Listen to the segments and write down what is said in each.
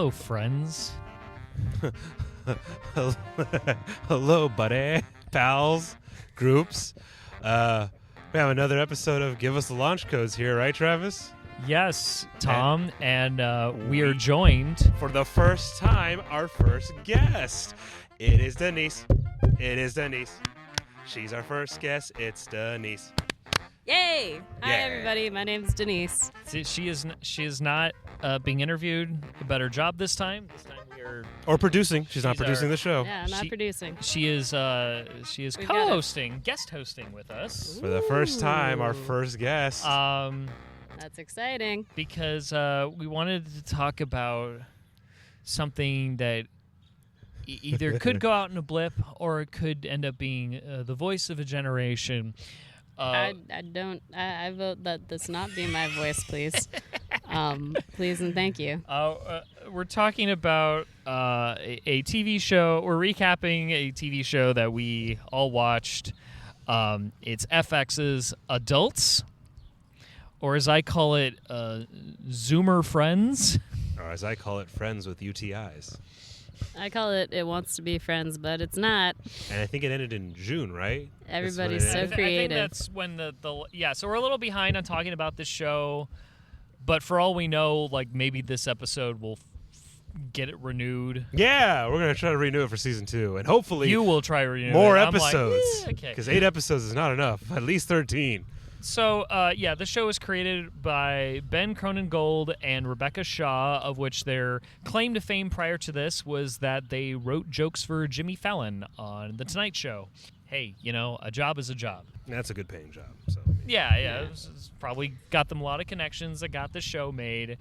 Hello, friends. Hello, buddy, pals, groups. We have another episode of Give Us the Launch Codes here, right, Travis? Yes, Tom, and we are joined For the first time, our first guest. It is Denise. She's our first guest. It's Denise. Yay! Hi, Yeah. everybody. My name's Denise. She is not being interviewed. A better job this time. This time we are. Or producing. She's not She's producing our- the show. Yeah, I'm not producing. She is We got it. co-hosting, guest hosting with us. For the first time, our first guest. That's exciting. Because we wanted to talk about something that either could go out in a blip or it could end up being the voice of a generation. I vote that this not be my voice, please. Please and thank you. We're talking about a TV show. We're recapping a TV show that we all watched. It's FX's Adults, or as I call it, Zoomer Friends. Or as I call it, Friends with UTIs. I call it It Wants to Be Friends, but it's not. And I think it ended in June, right? Everybody's That's when it so ended. I think creative. that's when so we're a little behind on talking about the show, but for all we know, like maybe this episode will get it renewed. Yeah, we're going to try to renew it for season 2. And hopefully You will try renewing more it. I'm like, episodes. okay. Because 8 episodes is not enough. At least 13. So, the show was created by Ben Cronin-Gold and Rebecca Shaw, of which their claim to fame prior to this was that they wrote jokes for Jimmy Fallon on The Tonight Show. Hey, a job is a job. That's a good paying job. So Yeah. It's probably got them a lot of connections that got the show made.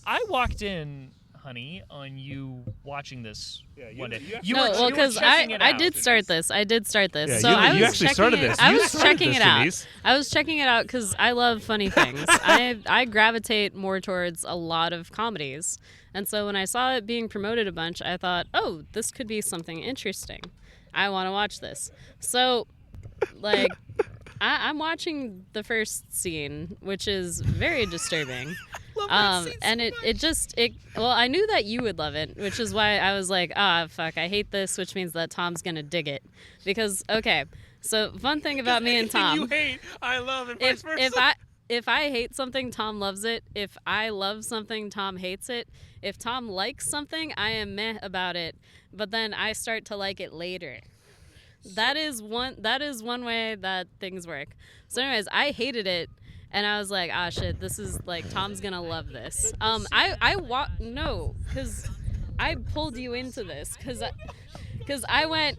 I walked in, honey, on you watching this one day. Because I did start this. Yeah, so you I was actually checking started it. this. I You was started checking this, it out. Denise. I was checking it out because I love funny things. I gravitate more towards a lot of comedies, and so when I saw it being promoted a bunch, I thought, oh, this could be something interesting. I want to watch this. So, I'm watching the first scene, which is very disturbing. And I knew that you would love it, which is why I was like, fuck, I hate this, which means that Tom's gonna dig it. Because, okay, so fun thing about me and Tom. You hate, I love, and vice versa. If I hate something, Tom loves it. If I love something, Tom hates it. If Tom likes something, I am meh about it, but then I start to like it later. That is one way that things work. So anyways, I hated it. And I was like, shit, this is like, Tom's gonna love this. Because I pulled you into this. Because I went,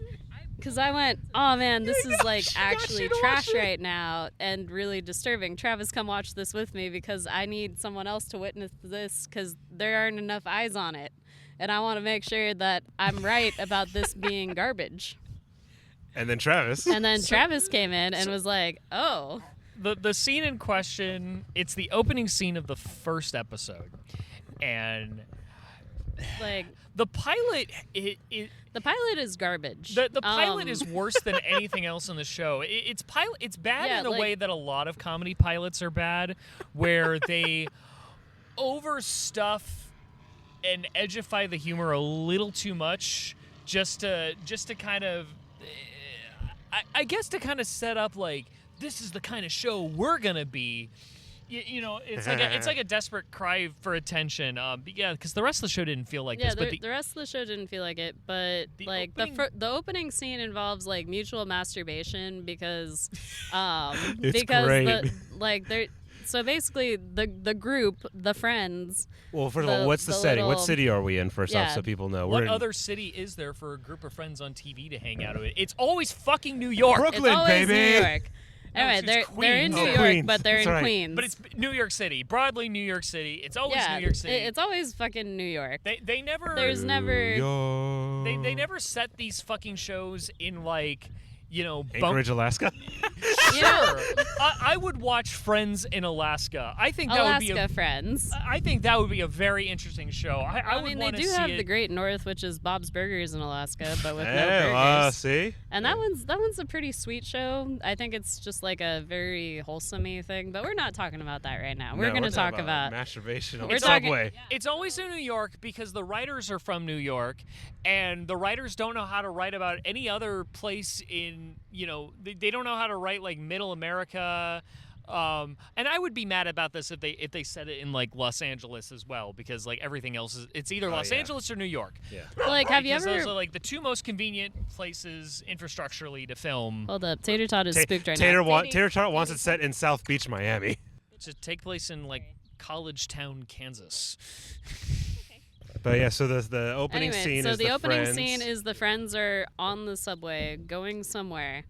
oh man, this is like actually trash right now and really disturbing. Travis, come watch this with me because I need someone else to witness this because there aren't enough eyes on it. And I want to make sure that I'm right about this being garbage. And then Travis. Travis came in and was like, oh. The scene in question, it's the opening scene of the first episode. And the pilot the pilot is garbage. The pilot is worse than anything else in the show. It's bad in a way that a lot of comedy pilots are bad, where they overstuff and edgify the humor a little too much just to kind of I guess to kind of set up like this is the kind of show we're gonna be. It's like a desperate cry for attention. Because the rest of the show didn't feel like this. But the rest of the show didn't feel like it. But the opening scene involves like mutual masturbation because, It's great. So basically, the group, the friends. Well, first of all, what's the setting? What city are we in, first off, Yeah. so people know? What other city is there for a group of friends on TV to hang out with? It's always fucking New York. Brooklyn, It's always baby. New York. Anyway, it's they're in Queens. New Oh, York, Queens. but they're That's in right. Queens. But it's New York City, broadly New York City. It's always New York City. It's always fucking New York. They never. There's never. York. They never set these fucking shows in like Anchorage, Alaska. Sure. I would watch Friends in Alaska. I think that would be Friends. I think that would be a very interesting show. I mean, would they do have the Great North, which is Bob's Burgers in Alaska, but with no burgers. See? And that one's a pretty sweet show. I think it's just like a very wholesome-y thing, but we're not talking about that right now. We're going to talk about masturbation on the subway. It's always in New York because the writers are from New York, and the writers don't know how to write about any other place in, they don't know how to write like Middle America. And I would be mad about this if they said it in like Los Angeles as well, because like everything else it's either Los Angeles or New York. Yeah. Like, have you ever? Those are like the two most convenient places infrastructurally to film. Hold up, Tater Tot is spooked right now. now. Tater Tot wants it set in South Beach, Miami. To take place in like College Town, Kansas. But yeah, so the opening scene is the opening friends. scene is the friends are on the subway going somewhere.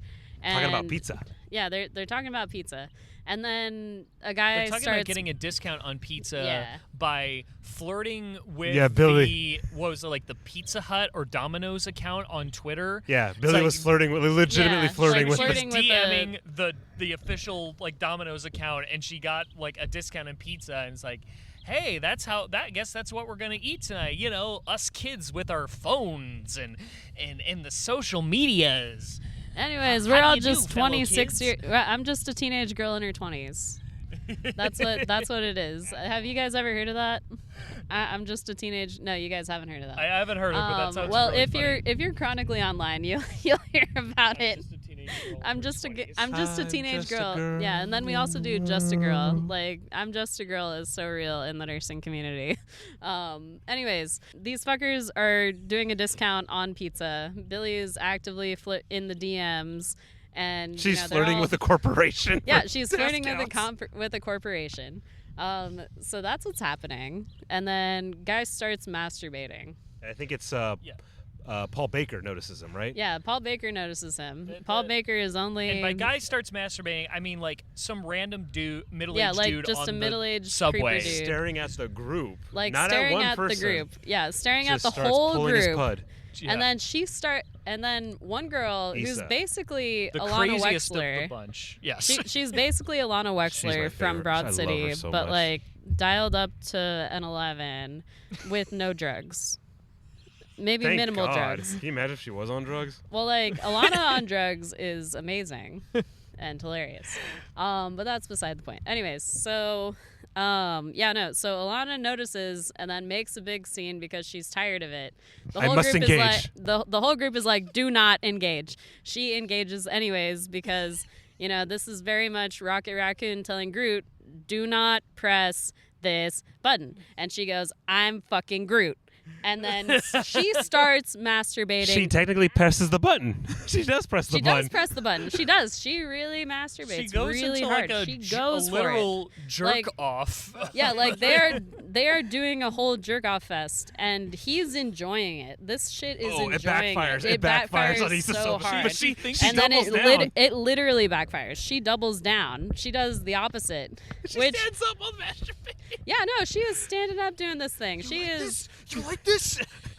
And talking about pizza. Yeah, they're talking about pizza. And then a guy starts about getting a discount on pizza by flirting with Billy. the Pizza Hut or Domino's account on Twitter. Yeah, Billy was legitimately flirting with she was DMing the official like Domino's account, and she got like a discount on pizza, and it's like, hey, I guess that's what we're gonna eat tonight. Us kids with our phones and the social medias. Anyways, we're all just 26 years. I'm just a teenage girl in her 20s. That's what it is. Have you guys ever heard of that? I'm just a teenage. No, you guys haven't heard of that. I haven't heard of it, but that sounds well, really funny. if you're chronically online, you'll hear about it. I'm just a teenage girl. Yeah, and then we also do Just a Girl. Like, I'm Just a Girl is so real in the nursing community. Anyways, these fuckers are doing a discount on pizza. Billy is actively in the DMs. And she's flirting with a corporation. Yeah, she's flirting with a corporation. So that's what's happening. And then guy starts masturbating. I think it's Paul Baker notices him, right? Yeah, Paul Baker notices him. Paul Baker is only. And by guy starts masturbating, I mean like some random middle-aged like dude just on a middle-aged subway, dude. Staring at the group, like not staring at one person. The group. Yeah, staring just at the starts whole pulling group. His pud. Yeah. And then one girl who's basically the Alana craziest Wexler. Of the bunch. Yes. She's basically Alana Wexler from Broad City, but like dialed up to an 11 with no drugs. Maybe Thank minimal God. drugs. Can you imagine if she was on drugs? Well, like Alana on drugs is amazing and hilarious. But that's beside the point. Anyways, so so Alana notices and then makes a big scene because she's tired of it. The whole group engage. is like the whole group is like, do not engage. She engages anyways because, this is very much Rocket Raccoon telling Groot, do not press this button. And she goes, I'm fucking Groot. And then she starts masturbating. She technically presses the button. She does press the button. She does press the button. She does. She really masturbates. She goes really into hard. like she goes a for literal it. jerk off. Yeah, like they are doing a whole jerk off fest, and he's enjoying it. This shit is enjoying it backfires. It backfires on Issa so hard. But she doubles down. It literally backfires. She doubles down. She does the opposite. She stands up on masturbating. Yeah, no, she is standing up doing this thing. You like this?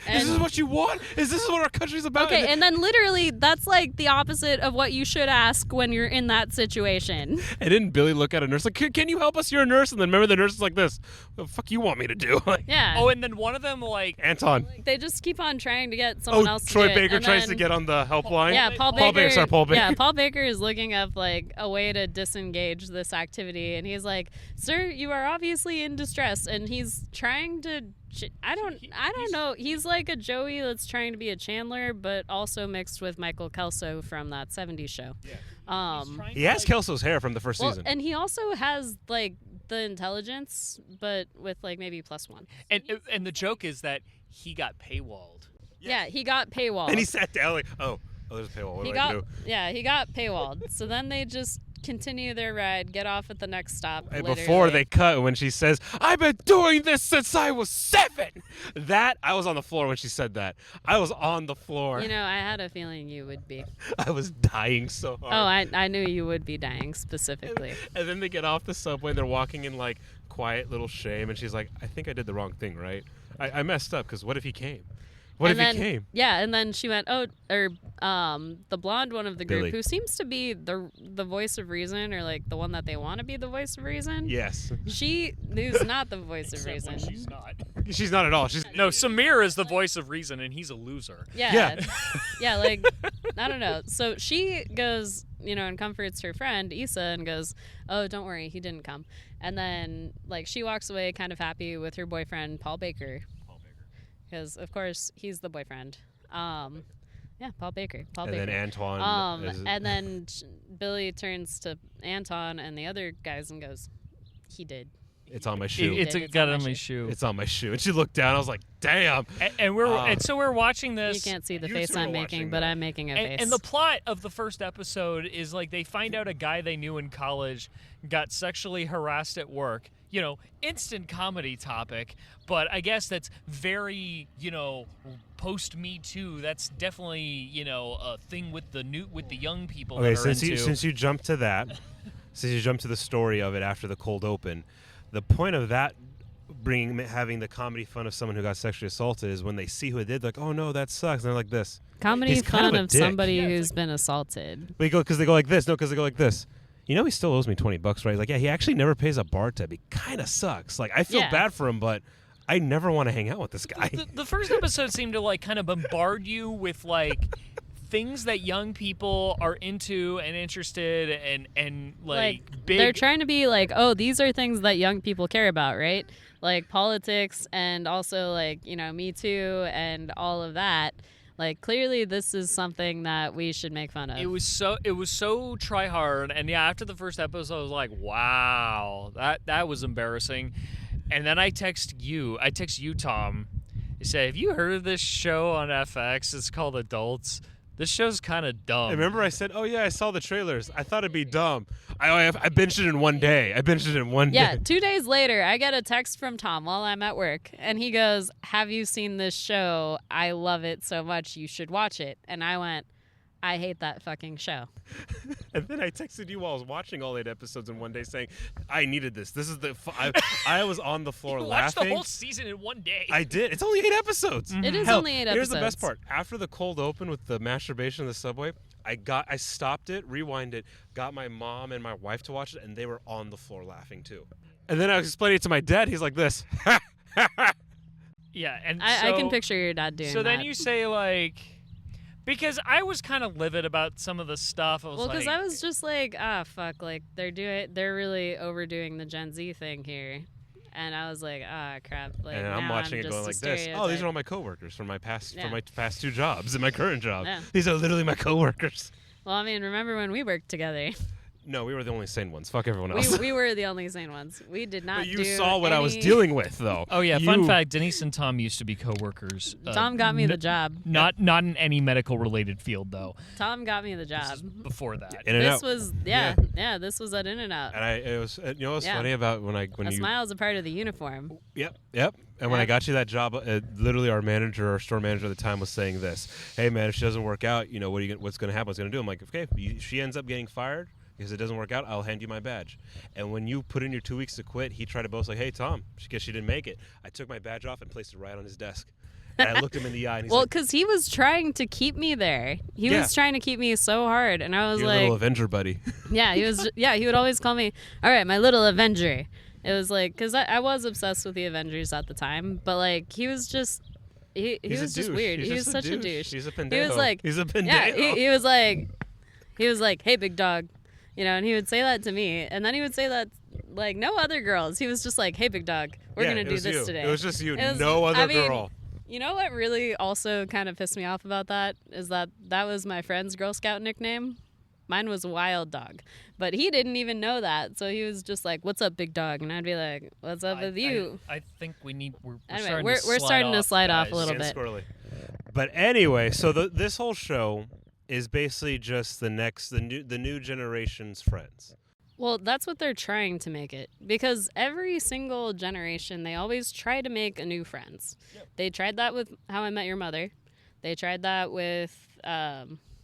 Is this what you want? Is this what our country's about? Okay, and then literally, that's like the opposite of what you should ask when you're in that situation. And didn't Billy look at a nurse like, can you help us? You're a nurse. And then remember the nurse is like this. What the fuck you want me to do? Yeah. Oh, and then one of them like Anton. They just keep on trying to get someone else to Troy do it. Baker tries to get on the helpline. Yeah, Paul Baker. Paul Baker. Yeah, Paul Baker is looking up like a way to disengage this activity, and he's like, "Sir, you are obviously in distress," and he's trying to. I don't know. He's like a Joey that's trying to be a Chandler, but also mixed with Michael Kelso from that '70s show. Yeah. He has Kelso's hair from the first season, and he also has like the intelligence, but with like maybe +1. And the joke is that he got paywalled. Yeah, he got paywalled. And he sat down like, oh, there's a paywall. What do I do? Yeah, he got paywalled. So then they just continue their ride, get off at the next stop. And before they cut, when she says, I've been doing this since I was 7. I was on the floor when she said that. I was on the floor. I had a feeling you would be. I was dying so hard. Oh, I knew you would be dying specifically. And then they get off the subway and they're walking in like quiet little shame. And she's like, I think I did the wrong thing, right? I messed up because what if he came? What and if then, he came? Yeah, and then she went, the blonde one of the group, Billy. who seems to be the voice of reason, or like the one that they want to be the voice of reason. Yes. She is not the voice of Except when reason. she's not. She's not at all. She's No, Samir is the voice of reason, and he's a loser. Yeah. Yeah, like, I don't know. So she goes, and comforts her friend, Issa, and goes, oh, don't worry, he didn't come. And then, like, she walks away kind of happy with her boyfriend, Paul Baker. Because, of course, he's the boyfriend. Yeah, Paul Baker. And then Antoine. And then Billy turns to Anton and the other guys and goes, he did. It's on my shoe. It's got on my shoe. It's on my shoe. And she looked down. I was like, damn. And so we're watching this. You can't see the You face two are I'm making, watching but that. I'm making a face. And the plot of the first episode is like they find out a guy they knew in college got sexually harassed at work. Instant comedy topic, but I guess that's very, post Me Too. That's definitely, a thing with the young people. Okay, that are into. since you jumped to that, since you jumped to the story of it after the cold open, the point of that having the comedy fun of someone who got sexually assaulted is when they see who it did, like, oh no, that sucks, and they're like this. comedy He's kind fun of a of dick. somebody who's been assaulted. Because they go like this. No, because they go like this. He still owes me $20, right? Like, yeah, he actually never pays a bar tab. He kind of sucks. Like, I feel Yeah. bad for him, but I never want to hang out with this guy. The first episode seemed to like kind of bombard you with like things that young people are into and interested and like big. They're trying to be like, oh, these are things that young people care about, right? Like politics and also like, Me Too and all of that. Like, clearly this is something that we should make fun of. It was so try hard, and yeah, after the first episode I was like, wow, that was embarrassing. And then I text you, Tom. I say, have you heard of this show on FX? It's called Adults. This show's kind of dumb. Remember I said, oh yeah, I saw the trailers. I thought it'd be dumb. I binged it in one day. Yeah, 2 days later, I get a text from Tom while I'm at work, and he goes, have you seen this show? I love it so much, you should watch it. And I went, I hate that fucking show. And then I texted you while I was watching all 8 episodes in one day saying, I needed this. This is I was on the floor you watched laughing. the whole season in one day. I did. It's only 8 episodes. It is Hell, only 8 episodes. Here's the best part. After the cold open with the masturbation in the subway, I stopped it, rewind it, got my mom and my wife to watch it, and they were on the floor laughing too. And then I was explaining it to my dad. He's like this. Yeah, and I can picture your dad doing so that. then you say like, because I was kind of livid about some of the stuff. I was Well, because like, I was just like, fuck, like they're really overdoing the Gen Z thing here, and I was like, crap. Like, And I'm now watching it just going a like this. Oh, these stereotype. are all my coworkers from my past Yeah. 2 jobs and my current job. Yeah. These are literally my coworkers. Well, I mean, remember when we worked together? No, we were the only sane ones. Fuck everyone else. we were the only sane ones. We did not. But you do saw what I was any- dealing with, though. oh yeah, fun fact: Denise and Tom used to be coworkers. Tom got me the job. Not in any medical related field though. Tom got me the job. Before that, In and This out. was this was at In and Out. And it was what's Yeah. funny about when A you smile is a part of the uniform. Yep. And when Yeah. I got you that job, literally our store manager at the time was saying this: "Hey man, if she doesn't work out, what's going to happen? What's going to do?" I'm like, "Okay, she ends up getting fired because it doesn't work out. I'll hand you my badge." And when you put in your 2 weeks to quit, he tried to boast like, "Hey Tom, guess she didn't make it." I took my badge off and placed it right on his desk. And I looked him in the eye, and he's Well, like, because he was trying to keep me there. He Yeah. was trying to keep me so hard, and I was "Your like, little Avenger buddy." yeah, he was. Yeah, he would always call me, all right, my little Avenger. It was like, because I was obsessed with the Avengers at the time, but like he was just, he He's a was just douche. weird. He's He was just such a douche. He's a pendejo. He was like, he's a pendejo. yeah, he was like, hey, big dog, and he would say that to me, and then he would say that like no other girls. He was just like, hey, big dog, we're Yeah, gonna it do was this you. today. It was just you, It was- no other I mean, girl. You know what really also kind of pissed me off about that is that was my friend's Girl Scout nickname. Mine was Wild Dog, but he didn't even know that, so he was just like, "What's up, big dog?" And I'd be like, "What's up with you?" I think we're Anyway, starting to slide off a little guys. bit. Squirrely. But anyway, so this whole show is basically just the new generation's friends. Well, that's what they're trying to make it, because every single generation they always try to make a new friends. Yep. They tried that with How I Met Your Mother. They tried that with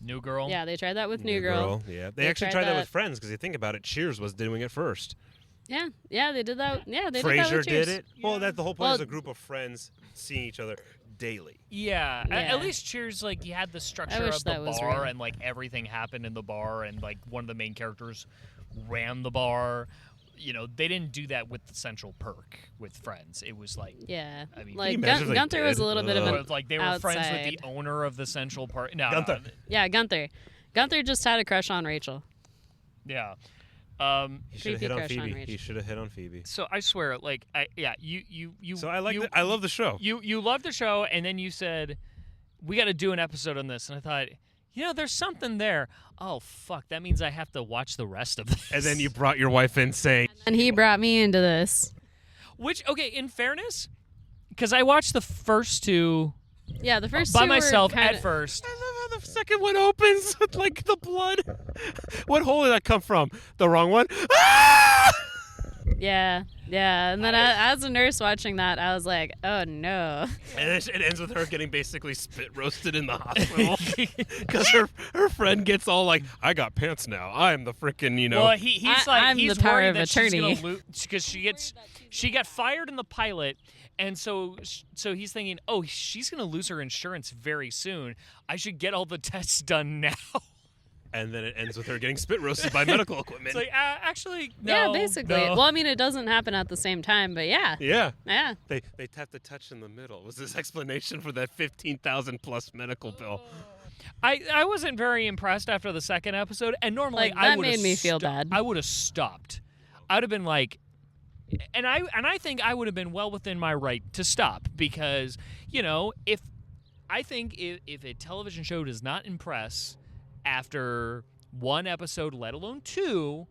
New Girl. yeah, they tried that with New Girl. Yeah, They they actually tried tried that that- with Friends because you think about it, Cheers was doing it first. Yeah, they did that. Yeah, they did that Frasier with Cheers. did it. Well, that the whole point Well- is a group of friends seeing each other daily. Yeah. At least Cheers, like, you had the structure of the bar, and like everything happened in the bar, and like one of the main characters ran the bar. You know, they didn't do that with the Central Perk with Friends. It was like, I mean, like Gunther was a little bit of an like they were outside. friends with the owner of the Central Perk. No, Gunther. Yeah, Gunther. Gunther just had a crush on Rachel. Yeah. He should have hit on Phoebe. He should have hit on Phoebe. So I swear, like, you. So I love the show. You love the show, and then you said, we got to do an episode on this, and I thought, there's something there. Oh, fuck, that means I have to watch the rest of this. And then you brought your wife in saying... And he brought me into this. Which, okay, in fairness, because I watched the first two... Yeah, the first by two myself were at first. I love how the second one opens with, like, the blood. What hole did that come from? The wrong one? Ah! Yeah. And then as a nurse watching that, I was like, oh, no. And it ends with her getting basically spit roasted in the hospital. Because her friend gets all like, I got pants now. I'm the frickin', Well, he's like, I'm he's the power worried of that attorney. because she got fired in the pilot, and so he's thinking, oh, she's going to lose her insurance very soon. I should get all the tests done now. And then it ends with her getting spit roasted by medical equipment. It's like, actually, no. Yeah, basically. No. Well, I mean, it doesn't happen at the same time, but yeah. Yeah. They have to touch in the middle. Was this explanation for that $15,000 plus medical bill? I wasn't very impressed after the second episode, and normally Like, I that would made me feel bad. I would have stopped. I'd have been like, and I think I would have been well within my right to stop, because if a television show does not impress after one episode, let alone two,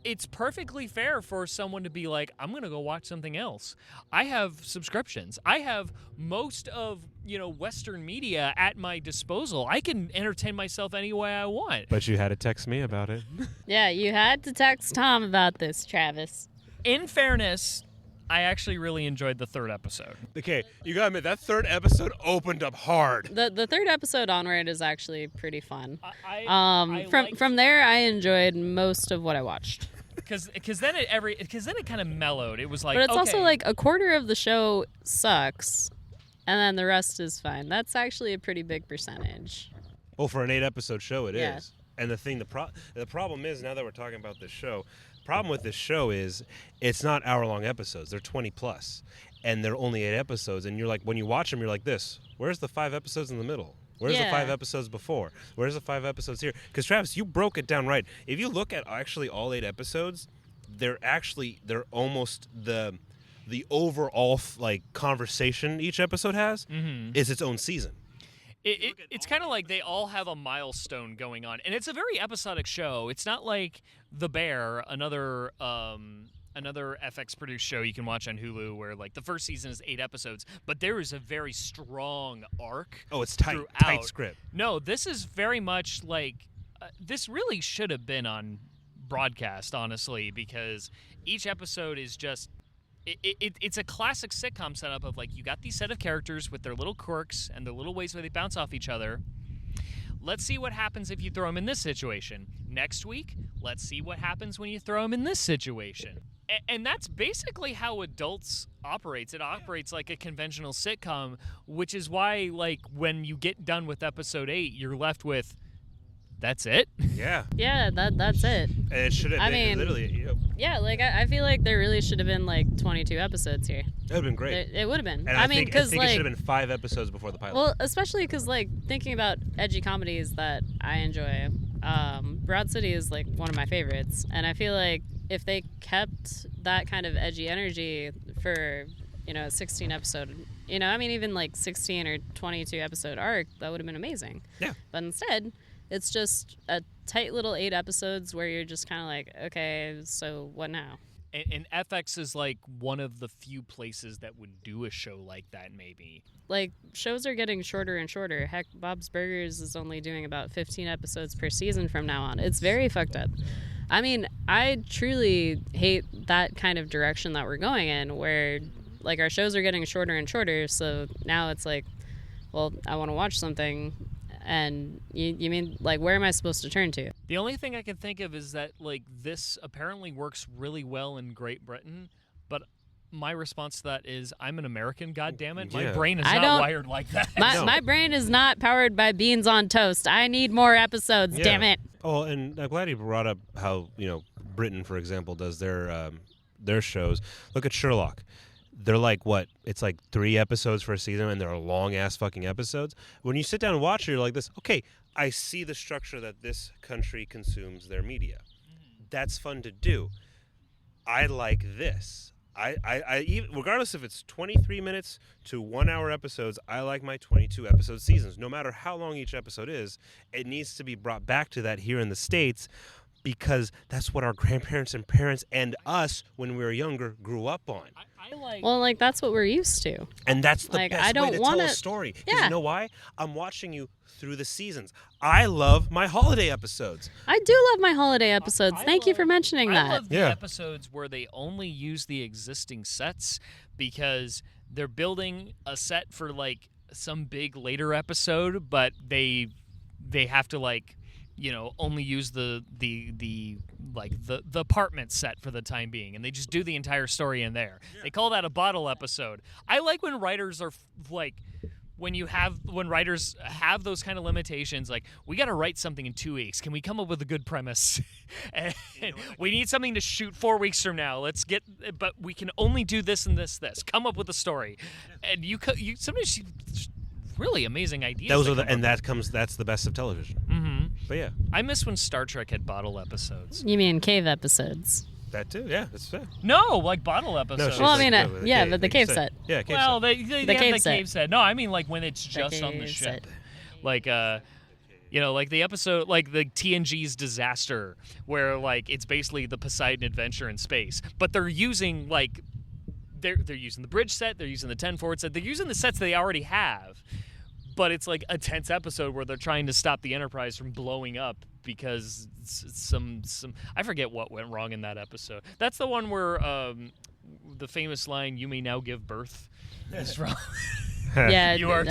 it's perfectly fair for someone to be like, I'm going to go watch something else. I have subscriptions. I have most of, Western media at my disposal. I can entertain myself any way I want. But you had to text me about it. Yeah, you had to text Tom about this, Travis. In fairness, I actually really enjoyed the third episode. Okay, you gotta admit, that third episode opened up hard. The third episode onward is actually pretty fun. I From there, I enjoyed most of what I watched. Because then it kind of mellowed. It was like, But it's okay. also like a quarter of the show sucks, and then the rest is fine. That's actually a pretty big percentage. Well, for an 8-episode show, it Yeah. is. And the problem is, now that we're talking about this show, problem with this show is it's not hour-long episodes. They're 20 plus, and they're only 8 episodes. And you're like, when you watch them, you're like this. Where's the 5 episodes in the middle? Where's the 5 episodes before? Where's the 5 episodes here? Because Travis, you broke it down right. If you look at actually all 8 episodes, they're almost the overall conversation each episode has is its own season. It's kind of like they all have a milestone going on, and it's a very episodic show. It's not like The Bear, another FX produced show you can watch on Hulu, where like the first season is 8 episodes, but there is a very strong arc. Oh, it's tight script. No, this is very much like this really should have been on broadcast, honestly, because each episode is just. It's a classic sitcom setup of like, you got these set of characters with their little quirks and their little ways where they bounce off each other. Let's see what happens if you throw them in this situation. Next week, let's see what happens when you throw them in this situation. And that's basically how Adults operates. It operates like a conventional sitcom, which is why, like, when you get done with episode 8, you're left with, that's it? Yeah. Yeah, that's it. And it should have been literally. Yeah, like I feel like there really should have been like 22 episodes here. It would have been great. It would have been. And I mean, because it like should have been 5 episodes before the pilot. Well, especially because like thinking about edgy comedies that I enjoy, Broad City is like one of my favorites, and I feel like if they kept that kind of edgy energy for a 16 episode, I mean even like 16 or 22 episode arc, that would have been amazing. Yeah. But instead, it's just a tight little 8 episodes where you're just kind of like, okay, so what now? And FX is like one of the few places that would do a show like that, maybe. Like, shows are getting shorter and shorter. Heck, Bob's Burgers is only doing about 15 episodes per season from now on. It's very fucked up. I mean, I truly hate that kind of direction that we're going in, where, like, our shows are getting shorter and shorter, so now it's like, well, I want to watch something, and you mean, like, where am I supposed to turn to? The only thing I can think of is that, like, this apparently works really well in Great Britain, but my response to that is, I'm an American, goddammit. My Yeah. brain is not wired like that. My brain is not powered by beans on toast. I need more episodes, damn it. Oh, and I'm glad you brought up how, Britain, for example, does their shows. Look at Sherlock. They're like, what? It's like 3 episodes for a season, and they're long-ass fucking episodes. When you sit down and watch it, you're like this, okay, I see the structure that this country consumes their media. That's fun to do. I like this. I even, regardless if it's 23 minutes to 1 hour episodes, I like my 22 episode seasons. No matter how long each episode is, it needs to be brought back to that here in the States, because that's what our grandparents and parents and us, when we were younger, grew up on. That's what we're used to. And that's the best way to tell a story. Because you know why? I'm watching you through the seasons. I love my holiday episodes. I do love my holiday episodes. Thank you for mentioning that. I love the episodes where they only use the existing sets, because they're building a set for like some big later episode, but they have to only use the apartment set for the time being, and they just do the entire story in there. They call that a bottle episode. I like when writers are when writers have those kind of limitations, like, we got to write something in 2 weeks. Can we come up with a good premise? And we need something to shoot 4 weeks from now. But we can only do this and this. Come up with a story. And you sometimes really amazing ideas. That's the best of television. Mm-hmm. But yeah, I miss when Star Trek had bottle episodes. You mean cave episodes? That too, yeah, that's fair. No, like bottle episodes. Well, I mean, but the cave set. Yeah, cave well, set. they have the cave set. No, I mean like when it's just on the ship. Like like the episode, like the TNG's Disaster, where like it's basically the Poseidon Adventure in space, but they're using they're using the bridge set, they're using the 10 forward set, they're using the sets they already have. But it's like a tense episode where they're trying to stop the Enterprise from blowing up because some I forget what went wrong in that episode. That's the one where the famous line, "You may now give birth," is wrong. Yeah, you are.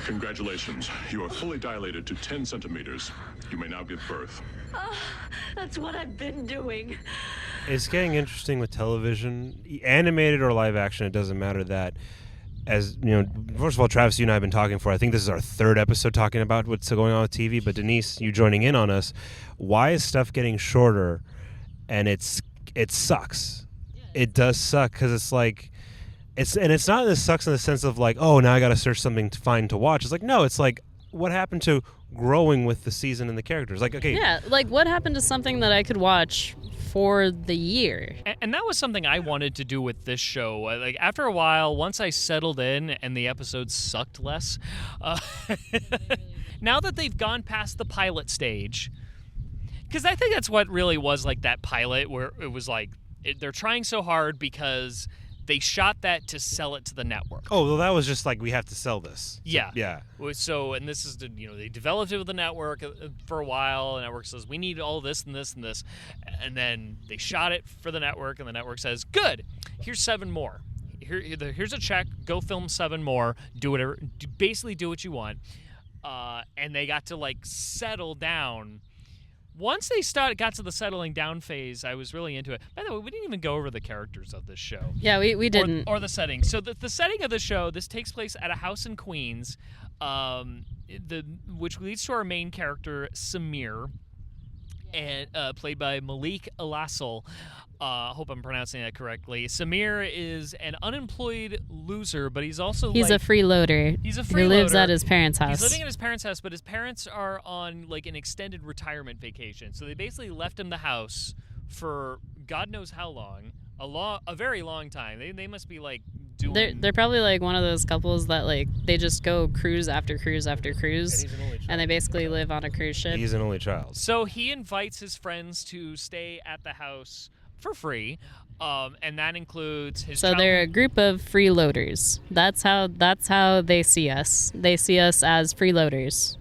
Congratulations. You are fully dilated to 10 centimeters. You may now give birth. Oh, that's what I've been doing. It's getting interesting with television, animated or live action. It doesn't matter that. As you know, first of all, Travis, you and I have been talking for, I think this is our 3rd episode talking about what's going on with TV. But Denise, you joining in on us, why is stuff getting shorter? And it sucks. It does suck, because it's like, it's not that it sucks in the sense of like, oh, now I got to search something to find to watch. It's like, no, it's like, what happened to growing with the season and the characters? Like, okay, yeah, like what happened to something that I could watch for the year? And that was something I wanted to do with this show. Like, after a while, once I settled in and the episodes sucked less, now that they've gone past the pilot stage, because I think that's what really was like that pilot, where it was like they're trying so hard because they shot that to sell it to the network. Oh, well, that was just like, we have to sell this. Yeah. Yeah. So, and this is, they developed it with the network for a while. The network says, we need all this and this and this. And then they shot it for the network, and the network says, good, here's 7 more. Here's a check. Go film 7 more. Do whatever. Basically do what you want. And they got to, like, settle down. Once they got to the settling down phase, I was really into it. By the way, we didn't even go over the characters of this show. Yeah, we didn't. Or the setting. So the setting of the show, this takes place at a house in Queens, which leads to our main character, Samir, and played by Malik Alassal. I hope I'm pronouncing that correctly. Samir is an unemployed loser, but he's also a freeloader. He's a freeloader. He lives at his parents' house. He's living at his parents' house, but his parents are on like an extended retirement vacation. So they basically left him the house for God knows how long, a very long time. They must be like doing. They're probably like one of those couples that like they just go cruise after cruise after cruise, and they basically live on a cruise ship. He's an only child. So he invites his friends to stay at the house for free, and that includes his. So they're a group of freeloaders. That's how they see us. They see us as freeloaders.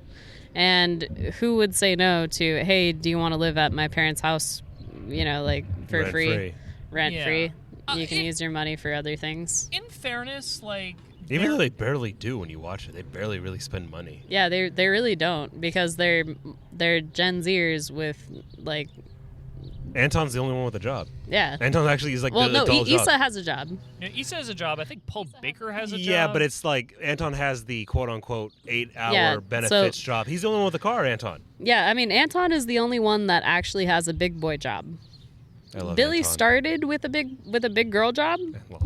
And who would say no to, hey, do you want to live at my parents' house? Like for rent free. You can use your money for other things. In fairness, like, even though they barely do when you watch it, they barely really spend money. Yeah, they really don't, because they're Gen Zers with like Anton's the only one with a job. Yeah. Anton actually is like well, the no, adult job. Issa has a job. Issa has a job. I think Paul Baker has a job. Yeah, but it's like Anton has the quote-unquote 8-hour benefits job. He's the only one with a car, Anton. Yeah, I mean, Anton is the only one that actually has a big boy job. I love Billy Anton. started with a big girl job.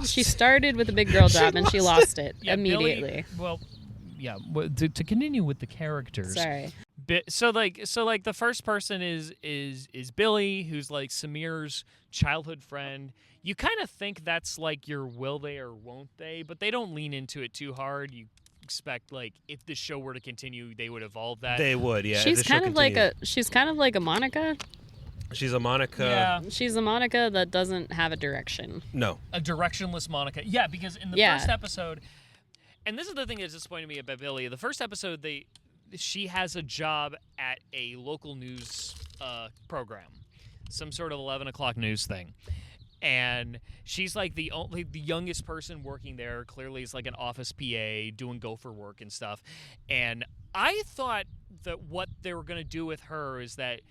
She started with a big girl job and she lost it immediately. To continue with the characters. Sorry. So the first person is Billy, who's like Samir's childhood friend. You kind of think that's like your will they or won't they, but they don't lean into it too hard. You expect like if the show were to continue, they would evolve that. They would, yeah. She's kind of like a Monica. She's a Monica. Yeah. She's a Monica that doesn't have a direction. No. A directionless Monica. Yeah, because in the first episode, and this is the thing that disappointed me about Billy. The first episode, she has a job at a local news program, some sort of 11 o'clock news thing, and she's like the youngest person working there. Clearly, is like an office PA doing gopher work and stuff. And I thought that what they were gonna do with her is that,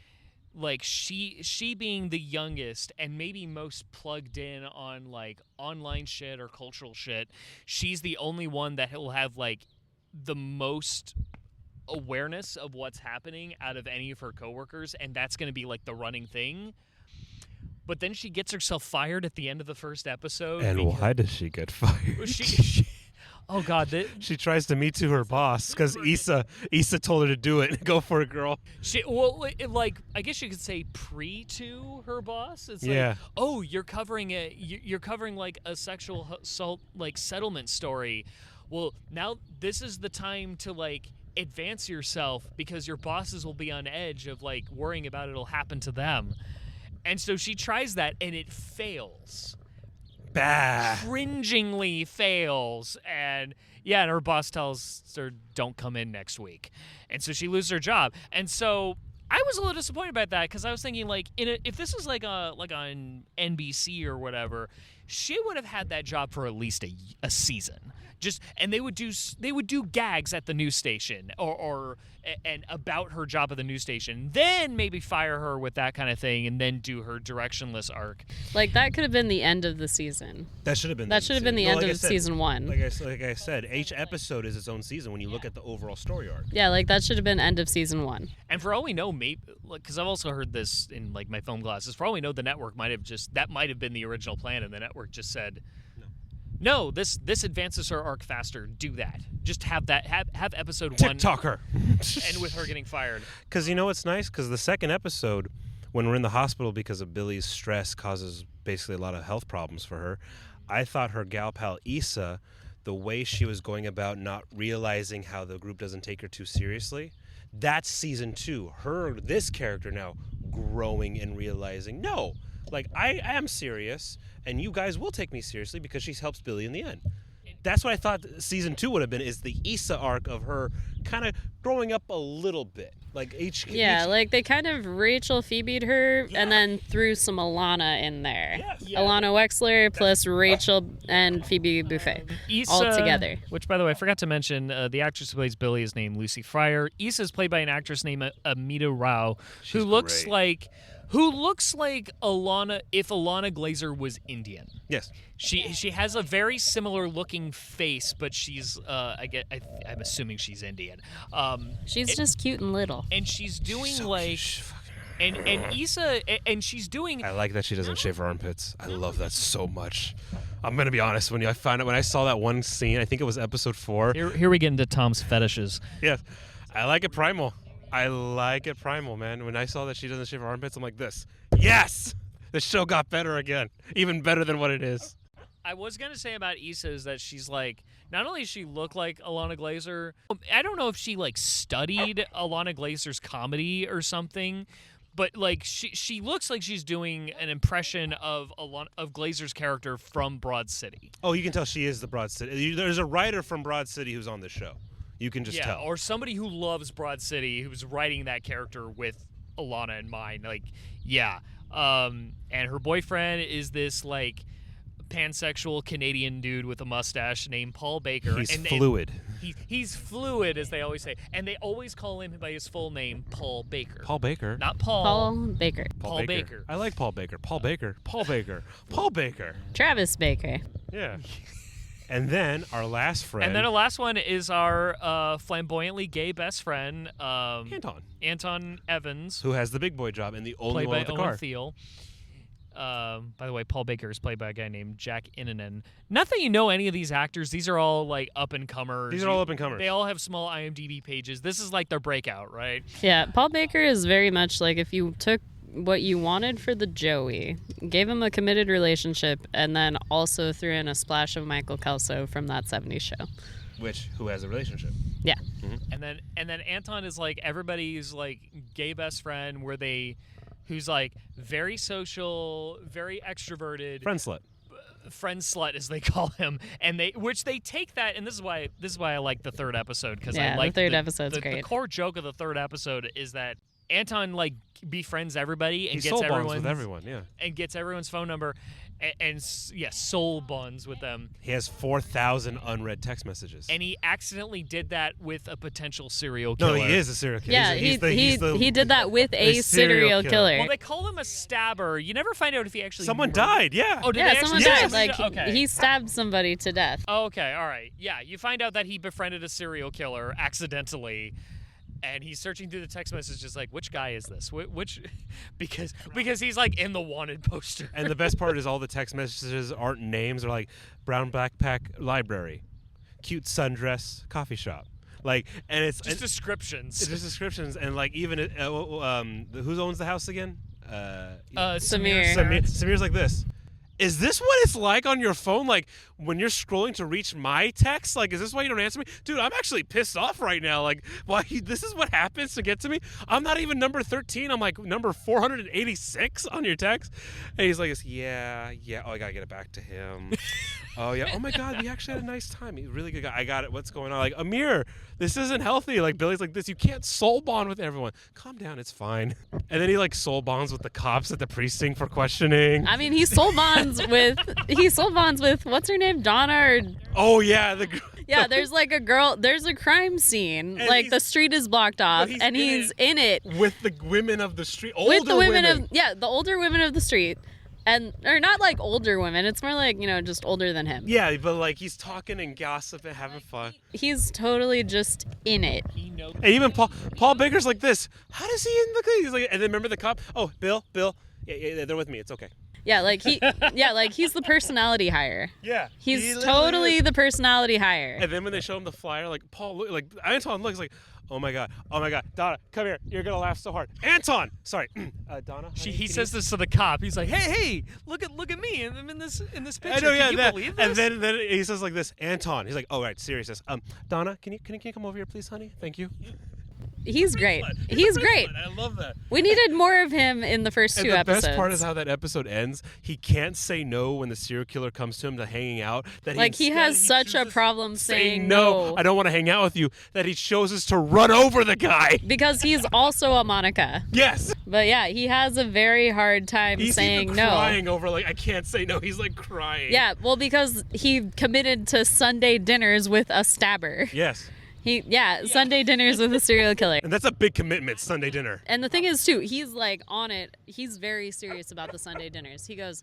like, she being the youngest and maybe most plugged in on like online shit or cultural shit, she's the only one that will have like the most awareness of what's happening out of any of her coworkers, and that's going to be like the running thing. But then she gets herself fired at the end of the first episode. And why does she get fired? Oh God! She tries to meet to her boss because Issa told her to do it. Go for it, girl. I guess you could say to her boss. It's like, oh, you're covering like a sexual assault like settlement story. Well, now this is the time to like advance yourself because your bosses will be on edge of like worrying about it'll happen to them. And so she tries that and it fails. Cringingly fails. And her boss tells her don't come in next week. And so she loses her job. And so I was a little disappointed about that because I was thinking like if this was like on NBC or whatever, she would have had that job for at least a season. And they would do gags at the news station or about her job at the news station, then maybe fire her with that kind of thing, and then do her directionless arc. Like that could have been the end of the season. That should have been. The end of season 1. Like I said, each episode is its own season when you look at the overall story arc. Yeah, like that should have been end of season 1. And for all we know, maybe because I've also heard this in like my film classes. For all we know, the network might have been the original plan, and the network just said, no, this advances her arc faster. Do that. Just have episode 1 TikTok her. end with her getting fired. Because you know what's nice? Because the second episode, when we're in the hospital because of Billy's stress causes basically a lot of health problems for her, I thought her gal pal Issa, the way she was going about not realizing how the group doesn't take her too seriously, that's season 2. This character now growing and realizing, no, like I am serious, and you guys will take me seriously because she helps Billy in the end. That's what I thought season 2 would have been, is the Issa arc of her kind of growing up a little bit. Like like they kind of Rachel Phoebe'd her and then threw some Alana in there. Yes. Yeah. Alana Wexler plus Rachel and Phoebe Buffet all together. Which, by the way, I forgot to mention, the actress who plays Billy is named Lucy Fryer. Issa is played by an actress named Amita Rao, who looks like Alana if Alana Glazer was Indian. Yes. She has a very similar looking face, but she's I'm assuming she's Indian. She's just cute and little. And she's doing So like cute. and Issa and she's doing. I like that she doesn't shave her armpits. I love that so much. I'm gonna be honest. When I saw that one scene, I think it was episode 4. Here we get into Tom's fetishes. Yes, I like it primal. Man. When I saw that she doesn't shave her armpits, I'm like, yes, the show got better again, even better than what it is. I was gonna say about Issa is that she's like, not only does she look like Alana Glazer, I don't know if she like studied Alana Glazer's comedy or something, but like she looks like she's doing an impression of Glazer's character from Broad City. Oh, you can tell she is the Broad City. There's a writer from Broad City who's on this show. You can just tell. Or somebody who loves Broad City who's writing that character with Alana in mind. Like, yeah. And her boyfriend is this like pansexual Canadian dude with a mustache named Paul Baker. He's fluid. He's fluid, as they always say. And they always call him by his full name, Paul Baker. Paul Baker? Not Paul. Paul Baker. Paul Baker. I like Paul Baker. Paul Baker. Paul Baker. Paul Baker. Travis Baker. Yeah. And then our last friend. And then the last one is our flamboyantly gay best friend, Anton Evans. Who has the big boy job and the only played one by with the Owen car. Thiel. By the way, Paul Baker is played by a guy named Jack Innanen. Not that you know any of these actors. These are all like up-and-comers. These are all up-and-comers. They all have small IMDb pages. This is like their breakout, right? Yeah, Paul Baker is very much like if you took what you wanted for the Joey, gave him a committed relationship, and then also threw in a splash of Michael Kelso from That 70s Show. Who has a relationship. Yeah. And then Anton is like everybody's like gay best friend who's like very social, very extroverted. Friend slut, as they call him, and they take that, and this is why I like the third episode, because I like the third episode's great. The core joke of the third episode is that Anton like befriends everybody and He gets soul bonds with everyone, and gets everyone's phone number, and soul bonds with them. He has 4,000 unread text messages. And he accidentally did that with a potential serial killer. No, he is a serial killer. Yeah, he did that with a serial killer. Well, they call him a stabber. You never find out if he actually Someone died, yeah. Oh, did they someone actually died. Like okay. he stabbed somebody to death. Oh, okay, all right. Yeah, you find out that he befriended a serial killer accidentally. And he's searching through the text messages like, which guy is this? Which because he's like in the wanted poster. And the best part is all the text messages aren't names. They're like brown backpack library, cute sundress coffee shop. Like, and it's just descriptions. It's just descriptions, and like even who owns the house again? Samir. Samir's like this. Is this what it's like on your phone? Like when you're scrolling to reach my text? Like, is this why you don't answer me? Dude, I'm actually pissed off right now. Like, why this is what happens to get to me? I'm not even number 13. I'm like number 486 on your text. And he's like, yeah. Oh, I gotta get it back to him. Oh yeah. Oh my God, we actually had a nice time. He's a really good guy. I got it. What's going on? Like, Amir, this isn't healthy. Like Billy's like this. You can't soul bond with everyone. Calm down. It's fine. And then he like soul bonds with the cops at the precinct for questioning. I mean, he soul bonds with what's her name, Donna? Oh yeah, there's like a girl. There's a crime scene. And like the street is blocked off, and he's in it with the women of the street. With the women of the older women of the street. Or not like older women. It's more like, just older than him. Yeah, but like he's talking and gossiping, having fun. He's totally just in it. And even Paul Baker's like this. How does he in the? He's like, and then remember the cop? Oh, Bill. Yeah, they're with me. It's okay. Yeah, like he's the personality hire. Yeah, he's totally the personality hire. And then when they show him the flyer, like Anton looks like, oh my god, Donna, come here, you're gonna laugh so hard. Anton, sorry, Donna. He says this to the cop. He's like, hey, look at me, and I'm in this picture. I know, yeah, can you believe this? And then he says like this, Anton. He's like, oh right, seriousness. Donna, can you come over here, please, honey? Thank you. He's great. He's great. I love that. We needed more of him in the first two episodes. The best part is how that episode ends. He can't say no when the serial killer comes to him to hanging out. He has such a problem saying no. I don't want to hang out with you. That he chooses to run over the guy. Because he's also a Monica. Yes. But yeah, he has a very hard time saying no. He's crying over I can't say no. He's like crying. Yeah, well, because he committed to Sunday dinners with a stabber. Yes. Sunday dinners with a serial killer. And that's a big commitment, Sunday dinner. And the thing is, too, he's like on it. He's very serious about the Sunday dinners. He goes,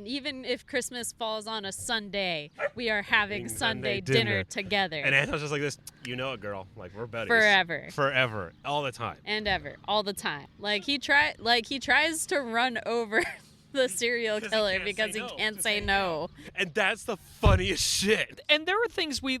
even if Christmas falls on a Sunday, we are having Sunday dinner together. And Anton's just like this, you know it, girl. Like, we're buddies. Forever. All the time. And ever. All the time. Like, he tries to run over the serial killer because he can't say no. And that's the funniest shit. And there were things we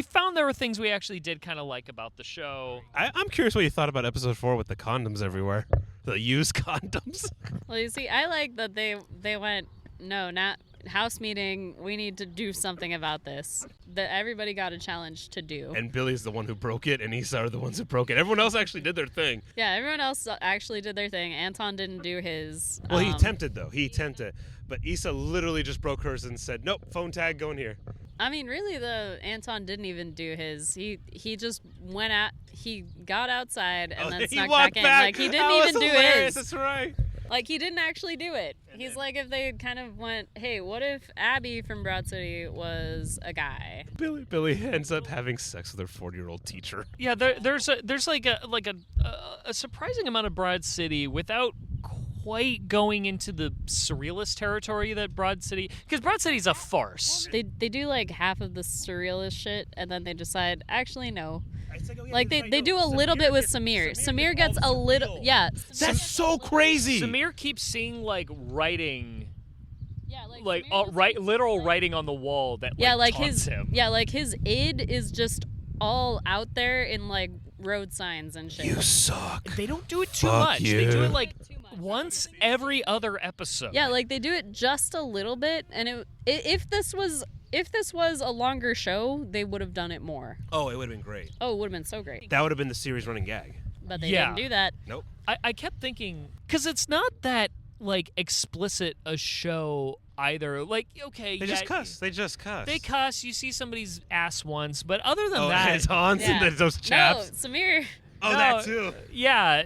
found there were things we actually did kind of like about the show. I'm curious what you thought about episode 4 with the condoms everywhere. The used condoms. Well, you see, I like that they went, no, not house meeting, we need to do something about this. That everybody got a challenge to do. And Billy's the one who broke it, and Issa are the ones who broke it. Everyone else actually did their thing. Yeah, everyone else actually did their thing. Anton didn't do his. Well, he attempted, though. But Issa literally just broke hers and said, nope, phone tag, go in here. I mean, really, Anton didn't even do his. He just went out. He got outside and then snuck back in. Like, he didn't even do his. That's right. Like, he didn't actually do it. He's like, if they kind of went, hey, what if Abby from Broad City was a guy? Billy ends up having sex with her 40-year-old teacher. Yeah, there's like a surprising amount of Broad City without quite going into the surrealist territory that Broad City, because Broad City's a farce. They do like half of the surrealist shit, and then they decide, actually, no. Like, they do a little bit with Samir. Samir gets a little, yeah. That's so crazy. Samir keeps seeing like writing, yeah, like literal writing on the wall that taunts him. Yeah, like his id is just all out there in like road signs and shit. You suck. They don't do it too Fuck much. you. They do it like once every other episode. Yeah, like they do it just a little bit, and if this was a longer show, they would have done it more. Oh, it would have been great. Oh, it would have been so great. That would have been the series running gag. But they didn't do that. Nope. I kept thinking, because it's not that like explicit a show either. Like, okay, They just cuss. They cuss. You see somebody's ass once, but other than that, it's Hans and those chaps. No, Samir. Oh, that too. Yeah,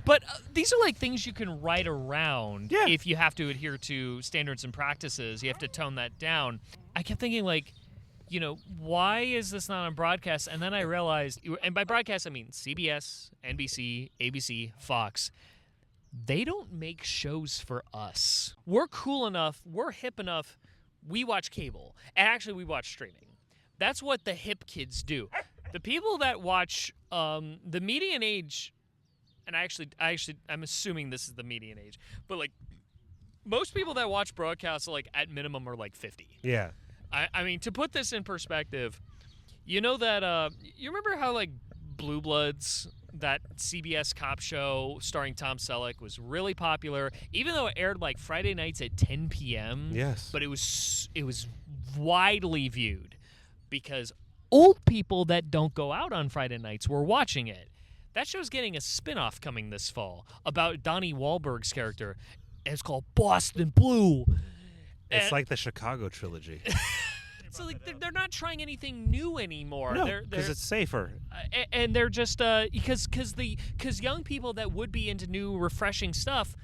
but these are like things you can write around if you have to adhere to standards and practices. You have to tone that down. I kept thinking, like, you know, why is this not on broadcast? And then I realized, and by broadcast I mean CBS, NBC, ABC, Fox. They don't make shows for us. We're cool enough, we're hip enough, we watch cable. And actually, we watch streaming. That's what the hip kids do. The people that watch the median age, and I'm assuming this is the median age, but like most people that watch broadcasts like at minimum are like 50. Yeah. I mean, to put this in perspective, you know that you remember how like Blue Bloods, that CBS cop show starring Tom Selleck, was really popular, even though it aired like Friday nights at 10 p.m. Yes. But it was widely viewed because old people that don't go out on Friday nights were watching it. That show's getting a spin-off coming this fall about Donnie Wahlberg's character. And it's called Boston Blue. It's like the Chicago trilogy. So like they're not trying anything new anymore. No, because it's safer. And they're just because young people that would be into new, refreshing stuff,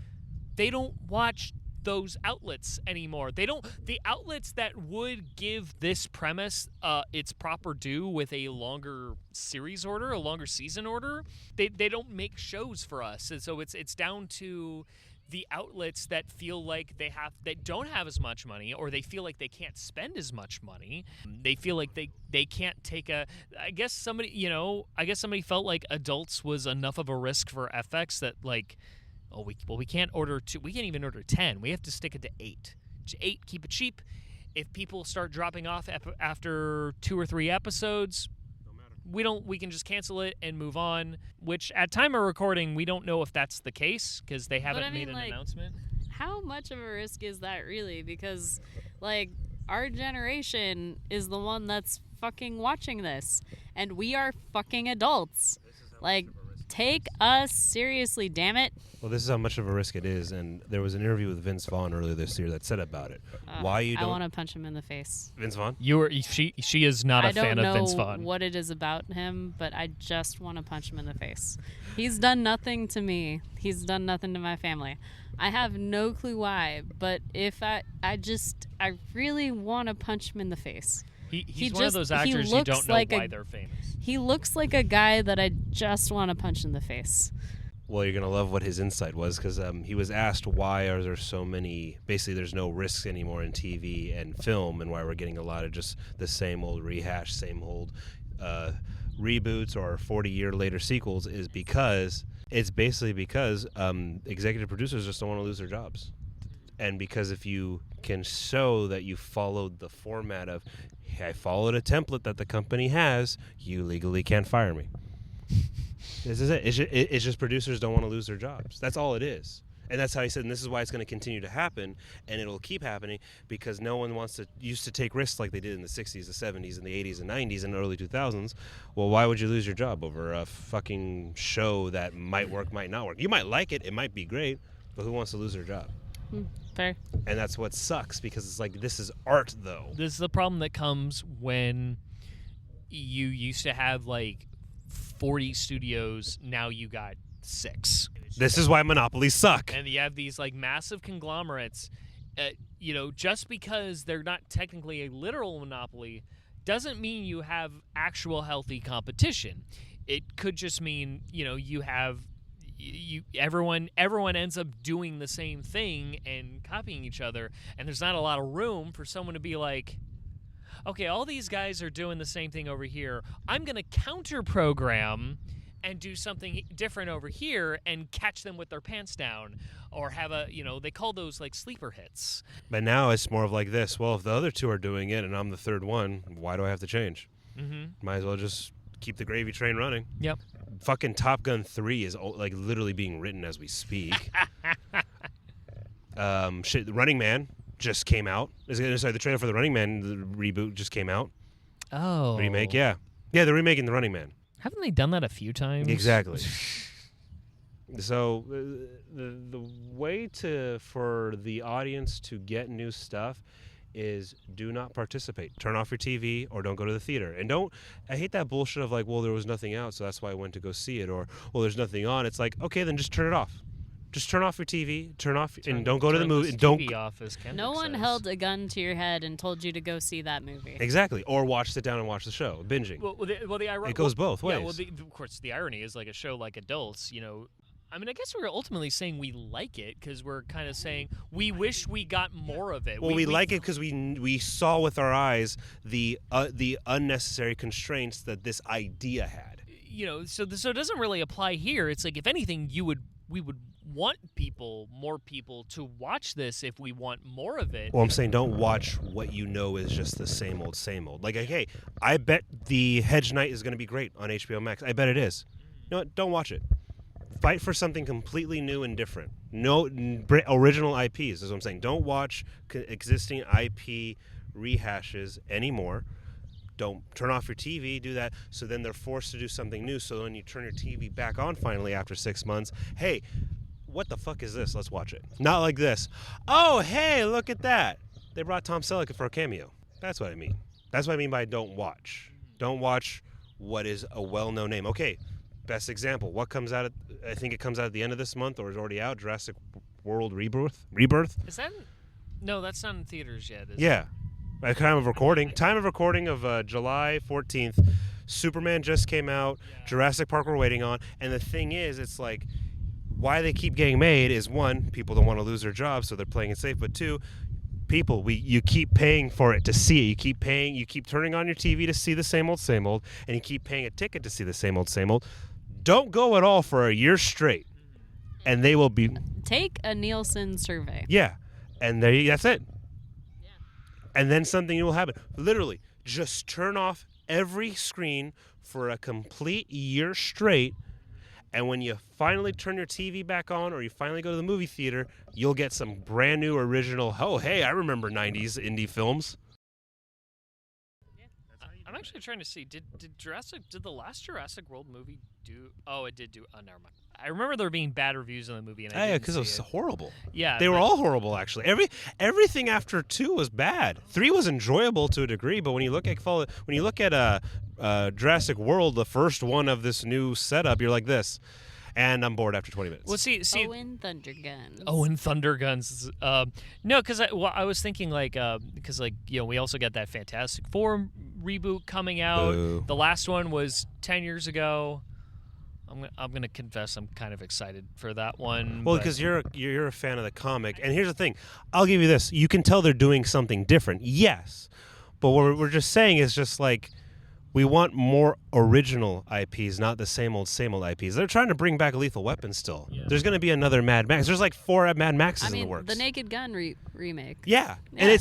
they don't watch those outlets anymore. The outlets that would give this premise its proper due with a longer series order, a longer season order, they don't make shows for us. And so it's down to the outlets that feel like that don't have as much money, or they feel like they can't spend as much money. They feel like they can't take I guess somebody felt like adults was enough of a risk for FX that like, we can't order 2, we can't even order 10. We have to stick it to 8. 8, keep it cheap. If people start dropping off after 2 or 3 episodes, we can just cancel it and move on, which at time of recording, we don't know if that's the case because they haven't made an announcement. How much of a risk is that really? Because, like, our generation is the one that's fucking watching this, and we are fucking adults. Like, take us seriously, damn it. Well, this is how much of a risk it is, and there was an interview with Vince Vaughn earlier this year that said about it. Why you don't... I want to punch him in the face. Vince Vaughn? She is not a fan of Vince Vaughn. I don't know what it is about him, but I just want to punch him in the face. He's done nothing to me. He's done nothing to my family. I have no clue why, but if I really want to punch him in the face. He's one of those actors you don't know why they're famous. He looks like a guy that I just want to punch in the face. Well, you're going to love what his insight was, because he was asked why are there so many, basically there's no risks anymore in TV and film, and why we're getting a lot of just the same old rehash, same old reboots or 40-year later sequels, is because executive producers just don't want to lose their jobs. And because if you can show that you followed the format of, hey, I followed a template that the company has, you legally can't fire me. This is it. It's just producers don't want to lose their jobs. That's all it is. And that's how he said, and this is why it's going to continue to happen, and it'll keep happening, because no one used to take risks like they did in the 60s, the 70s, and the 80s and 90s and early 2000s. Well, why would you lose your job over a fucking show that might work, might not work? You might like it. It might be great, but who wants to lose their job? Fair. And that's what sucks, because it's like, this is art, though. This is the problem that comes when you used to have like 40 studios. Now you got 6. This is why monopolies suck. And you have these like massive conglomerates. Just because they're not technically a literal monopoly doesn't mean you have actual healthy competition. It could just mean, you have everyone ends up doing the same thing and copying each other, and there's not a lot of room for someone to be like, okay, all these guys are doing the same thing over here. I'm going to counter program and do something different over here and catch them with their pants down, or have they call those like sleeper hits. But now it's more of like this. Well, if the other two are doing it and I'm the third one, why do I have to change? Mm-hmm. Might as well just keep the gravy train running. Yep. Fucking Top Gun 3 is like literally being written as we speak. The Running Man just came out. Sorry, the trailer for the Running Man the reboot just came out. Oh. Remake, yeah. Yeah, they're remaking the Running Man. Haven't they done that a few times? Exactly. So the way for the audience to get new stuff is do not participate. Turn off your TV or don't go to the theater. And I hate that bullshit of like, well, there was nothing out, so that's why I went to go see it. Or, well, there's nothing on. It's like, okay, then just turn it off. Just turn off your TV, and don't go to the movie. TV off, as Kendrick No one says. held a gun to your head and told you to go see that movie. Exactly. Or sit down and watch the show, binging. It goes both ways. Yeah, of course, the irony is like a show like Adults, I mean, I guess we're ultimately saying we like it because we're kind of saying we wish we got more of it. Well, we like it because we saw with our eyes the unnecessary constraints that this idea had. So it doesn't really apply here. It's like, if anything, we would want more people to watch this if we want more of it. Well, I'm saying don't watch what you know is just the same old, same old. Like, hey, I bet the Hedge Knight is going to be great on HBO Max. I bet it is. You know what? Don't watch it. Fight for something completely new and different. No original IPs is what I'm saying. Don't watch existing IP rehashes anymore. Don't turn off your TV, do that. So then they're forced to do something new. So when you turn your TV back on finally after 6 months, hey, what the fuck is this? Let's watch it. Not like this. Oh, hey, look at that. They brought Tom Selleck for a cameo. That's what I mean. That's what I mean by don't watch. Don't watch what is a well-known name. Okay, best example. What comes out I think it comes out at the end of this month or is already out, Jurassic World Rebirth? Is that? No, that's not in theaters yet, is Yeah. At time of recording of July 14th, Superman just came out, Jurassic Park we're waiting on, and the thing is, it's like, why they keep getting made is, one, people don't want to lose their jobs, so they're playing it safe, but two, you keep paying for it to see it. You keep turning on your TV to see the same old, and you keep paying a ticket to see the same old. Don't go at all for a year straight, and they will be... Take a Nielsen survey. Yeah, and that's it. And then something will happen. Literally, just turn off every screen for a complete year straight, and when you finally turn your TV back on or you finally go to the movie theater, you'll get some brand new original, oh, hey, I remember 90s indie films. I'm actually trying to see, did the last Jurassic World movie do... Oh, it did do... Oh, never mind. I remember there being bad reviews on the movie, and I didn't because it was horrible. Yeah, they were all horrible. Actually, everything after 2 was bad. 3 was enjoyable to a degree, but when you look at Jurassic World, the first one of this new setup, you're like this, and I'm bored after 20 minutes. Well, see, Owen Thunderguns. Owen Thunderguns. No, because I was thinking because we also got that Fantastic Four reboot coming out. Boo. The last one was 10 years ago. I'm gonna confess I'm kind of excited for that one. Well, because you're a fan of the comic, and here's the thing: I'll give you this. You can tell they're doing something different, yes, but what we're just saying is just like we want more original IPs, not the same old IPs. They're trying to bring back Lethal Weapon still. Yeah. There's going to be another Mad Max. There's like 4 Mad Maxes in the works. The Naked Gun remake. Yeah. And it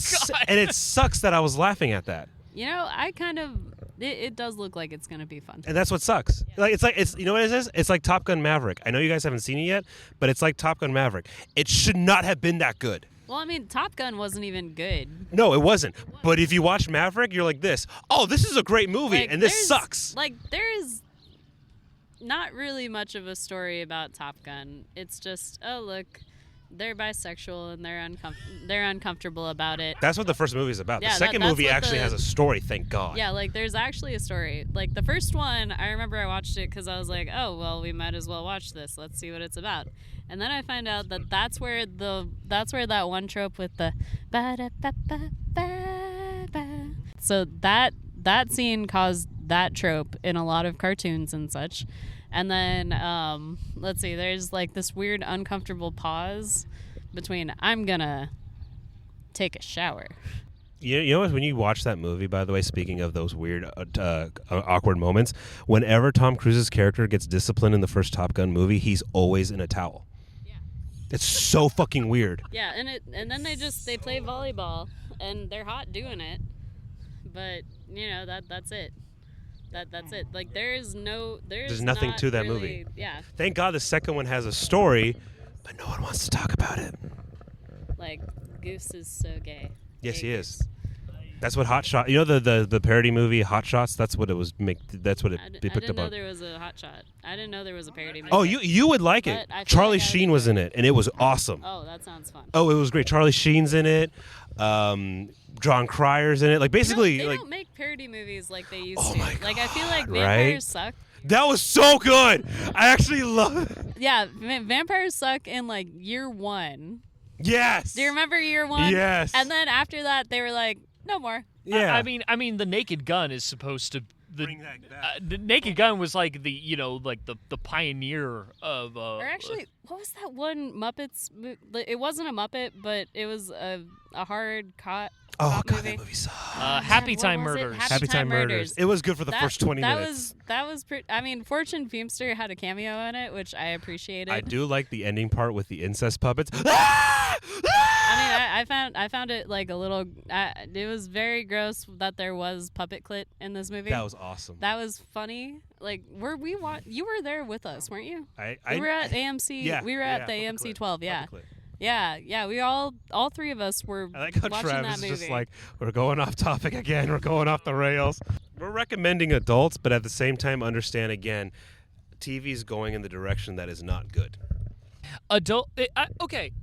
sucks that I was laughing at that. I kind of... It does look like it's going to be fun. And that's what sucks. Yeah. It's you know what it is? It's like Top Gun Maverick. I know you guys haven't seen it yet, but it's like Top Gun Maverick. It should not have been that good. Well, I mean, Top Gun wasn't even good. No, it wasn't. But if you watch Maverick, you're like this. Oh, this is a great movie, and this sucks. There's not really much of a story about Top Gun. It's just, oh, look, they're bisexual and they're uncomfortable about it. That's what the first movie is about. Yeah, the second movie actually has a story, thank God. Yeah, like there's actually a story. Like the first one, I remember I watched it because I was like, oh well, we might as well watch this. Let's see what it's about. And then I find out that that's where that one trope with the ba-da-ba-ba-ba-ba. So that scene caused that trope in a lot of cartoons and such. And then, let's see, there's like this weird uncomfortable pause between I'm gonna take a shower. You know what? When you watch that movie, by the way, speaking of those weird, awkward moments, whenever Tom Cruise's character gets disciplined in the first Top Gun movie, he's always in a towel. Yeah. It's so fucking weird. Yeah, and then they play volleyball and they're hot doing it, but that's it. That's it. Like there's nothing to that really, movie. Yeah. Thank God the second one has a story, but no one wants to talk about it. Like Goose is so gay. Yes, Gay he Goose. is. That's what Hot Shot. You know the parody movie Hot Shots. That's what it was. That's what they picked up on. I didn't know there was a Hot Shot. I didn't know there was a parody movie. Oh, you would like it. Charlie Sheen was in it, and it was awesome. Oh, that sounds fun. Oh, it was great. Charlie Sheen's in it. John Cryer's in it. Like basically, they like don't make parody movies like they used Oh to. my Like I feel like God, Vampires right? Suck. that was so good. I actually love it. Yeah, Vampires Suck in like year 1. Yes. Do you remember year 1? Yes. And then after that, they were like, no more. Yeah. I mean, the Naked Gun is supposed to. Bring that back. The Naked Gun was like the pioneer of. Or actually, what was that one Muppets? It wasn't a Muppet, but it was a hard cop God, movie. that movie sucked. Happy What Time was it? Murders. Happy Time Murders. It was good for the first 20 minutes. That was I mean, Fortune Feimster had a cameo in it, which I appreciated. I do like the ending part with the incest puppets. I mean, I found it like a little. It was very gross that there was puppet clit in this movie. That was awesome. That was funny. Like, you were there with us, weren't you? We were at AMC. Yeah, we were at the puppet AMC clit, 12. Yeah. puppet clit. Yeah. We all three of us were I like how watching Travis that is movie. just like, we're going off topic again. We're going off the rails. We're recommending adults, but at the same time, understand again, TV's going in the direction that is not good.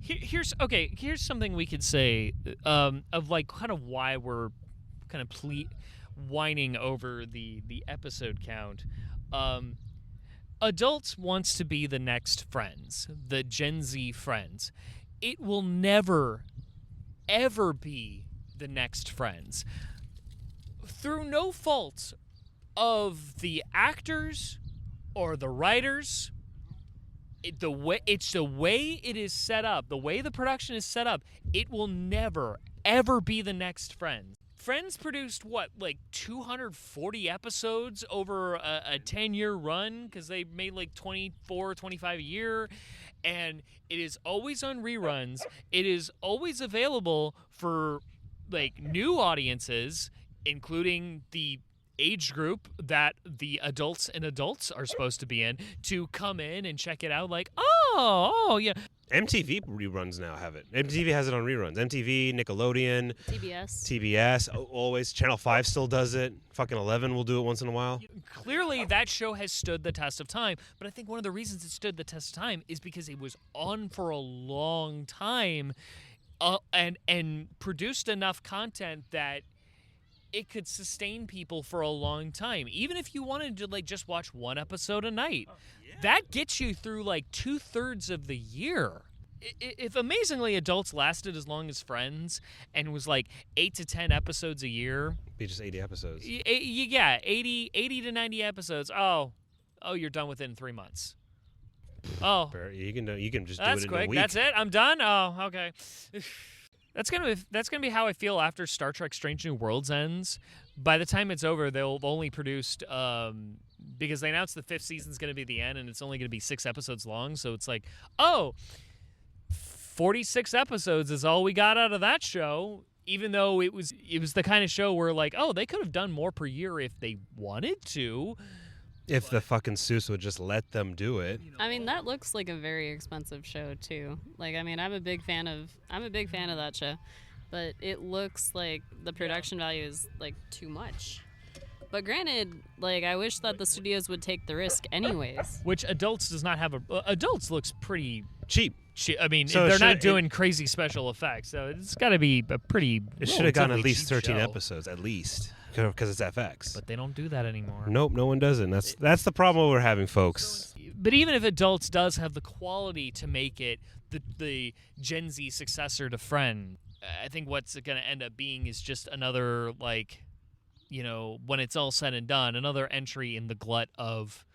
Here's something we could say of like kind of why we're kind of whining over the episode count. Adults wants to be the next Friends, the Gen Z Friends. It will never ever be the next Friends through no fault of the actors or the writers. The way it is set up, the way the production is set up, it will never, ever be the next Friends. Friends produced, 240 episodes over a 10-year run because they made like 24, 25 a year. And it is always on reruns. It is always available for like new audiences, including the age group that the adults are supposed to be in, to come in and check it out like, oh yeah. MTV reruns now have it. MTV has it on reruns. MTV, Nickelodeon, TBS, always. Channel 5 still does it. Fucking 11 will do it once in a while. Clearly, that show has stood the test of time, but I think one of the reasons it stood the test of time is because it was on for a long time and produced enough content that it could sustain people for a long time. Even if you wanted to just watch one episode a night, that gets you through like 2/3 of the year. If amazingly adults lasted as long as Friends and was like 8 to 10 episodes a year, Be just 80 episodes. yeah, 80 to 90 episodes. Oh, you're done within 3 months. Oh, You can just do that's it in quick. a week. That's it. I'm done. Oh, okay. That's gonna be how I feel after Star Trek: Strange New Worlds ends. By the time it's over, they'll only produced because they announced the 5th season's gonna be the end, and it's only gonna be 6 episodes long. So it's like, 46 episodes is all we got out of that show. Even though it was the kind of show where like, they could have done more per year if they wanted to. If the fucking Seuss would just let them do it. I mean, that looks like a very expensive show too. Like, I mean, I'm a big fan of that show, but it looks like the production value is like too much. But granted, like, I wish that the studios would take the risk anyways. Which Adults does not have Adults looks pretty cheap. I mean, So they're not doing crazy special effects, so it's got to be a pretty. It should have gotten at least 13 show. episodes, at least, because it's FX. But they don't do that anymore. Nope, no one does it. That's the problem we're having, folks. But even if Adults does have the quality to make it the Gen Z successor to Friend, I think what's going to end up being is just another, like, you know, when it's all said and done, another entry in the glut of,